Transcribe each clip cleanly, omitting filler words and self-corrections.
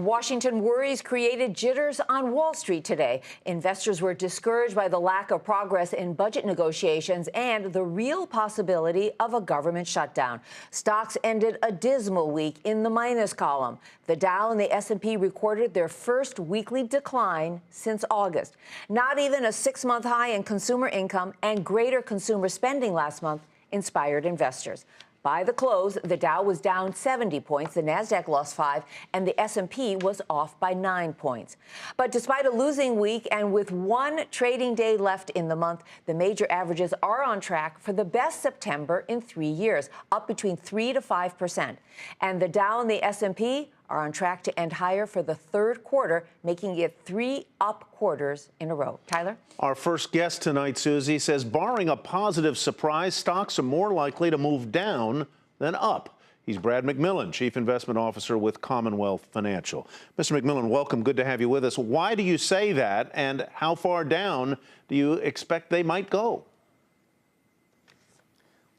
Washington worries created jitters on Wall Street today. Investors were discouraged by the lack of progress in budget negotiations and the real possibility of a government shutdown. Stocks ended a dismal week in the minus column. The Dow and the S&P recorded their first weekly decline since August. Not even a six-month high in consumer income and greater consumer spending last month inspired investors. By the close, the Dow was down 70 points, the Nasdaq lost 5, and the S&P was off by 9 points. But despite a losing week and with one trading day left in the month, the major averages are on track for the best September in 3 years, up between 3 to 5%. And the Dow and the S&P are on track to end higher for the third quarter, making it 3 up quarters in a row. Tyler? Our first guest tonight, Susie, says barring a positive surprise, stocks are more likely to move down than up. He's Brad McMillan, Chief Investment Officer with Commonwealth Financial. Mr. McMillan, welcome. Good to have you with us. Why do you say that, and how far down do you expect they might go?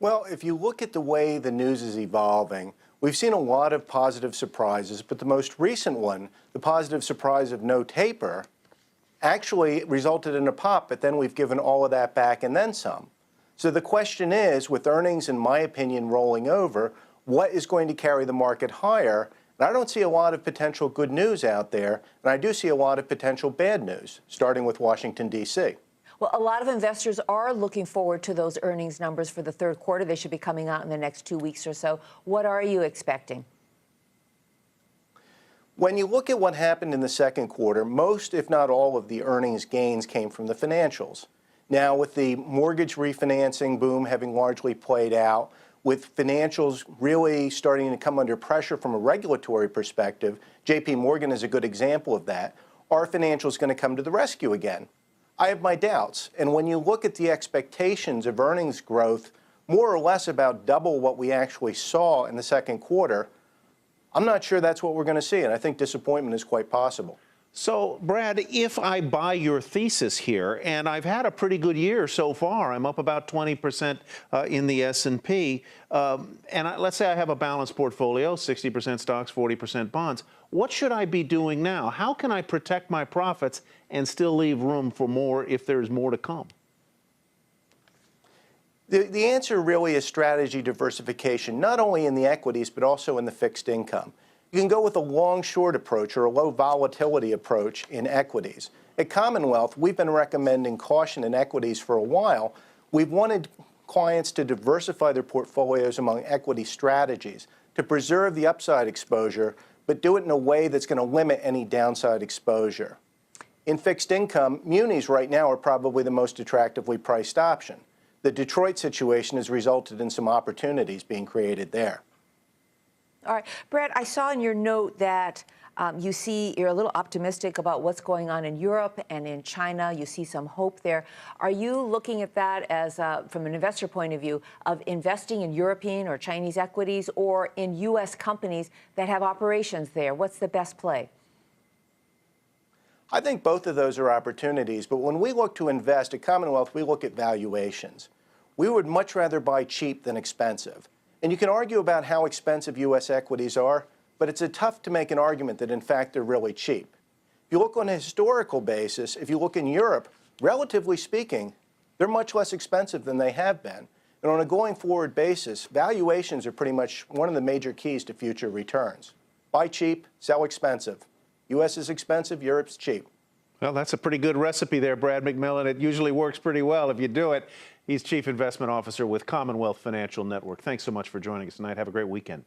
Well, if you look at the way the news is evolving, we've seen a lot of positive surprises, but the most recent one, the positive surprise of no taper, actually resulted in a pop, but then we've given all of that back and then some. So the question is, with earnings, in my opinion, rolling over, what is going to carry the market higher? And I don't see a lot of potential good news out there, and I do see a lot of potential bad news, starting with Washington, D.C. Well, a lot of investors are looking forward to those earnings numbers for the third quarter. They should be coming out in the next 2 weeks or so. What are you expecting? When you look at what happened in the second quarter, most, if not all, of the earnings gains came from the financials. Now, with the mortgage refinancing boom having largely played out, with financials really starting to come under pressure from a regulatory perspective, J.P. Morgan is a good example of that, are financials going to come to the rescue again? I have my doubts. And when you look at the expectations of earnings growth, more or less about double what we actually saw in the second quarter, I'm not sure that's what we're going to see, and I think disappointment is quite possible. So, Brad, if I buy your thesis here, and I've had a pretty good year so far, I'm up about 20% in the S&P, let's say I have a balanced portfolio, 60% stocks, 40% bonds. What should I be doing now? How can I protect my profits and still leave room for more if there's more to come? The answer really is strategy diversification, not only in the equities, but also in the fixed income. You can go with a long-short approach or a low volatility approach in equities. At Commonwealth, we've been recommending caution in equities for a while. We've wanted clients to diversify their portfolios among equity strategies to preserve the upside exposure, but do it in a way that's going to limit any downside exposure. In fixed income, munis right now are probably the most attractively priced option. The Detroit situation has resulted in some opportunities being created there. All right, Brad, I saw in your note that you're a little optimistic about what's going on in Europe and in China. You see some hope there. Are you looking at that as, from an investor point of view, of investing in European or Chinese equities or in U.S. companies that have operations there? What's the best play? I think both of those are opportunities, but when we look to invest at Commonwealth, we look at valuations. We would much rather buy cheap than expensive. And you can argue about how expensive U.S. equities are, but it's tough to make an argument that, in fact, they're really cheap. If you look on a historical basis, if you look in Europe, relatively speaking, they're much less expensive than they have been. And on a going-forward basis, valuations are pretty much one of the major keys to future returns. Buy cheap, sell expensive. U.S. is expensive, Europe's cheap. Well, that's a pretty good recipe there, Brad McMillan. It usually works pretty well if you do it. He's Chief Investment Officer with Commonwealth Financial Network. Thanks so much for joining us tonight. Have a great weekend.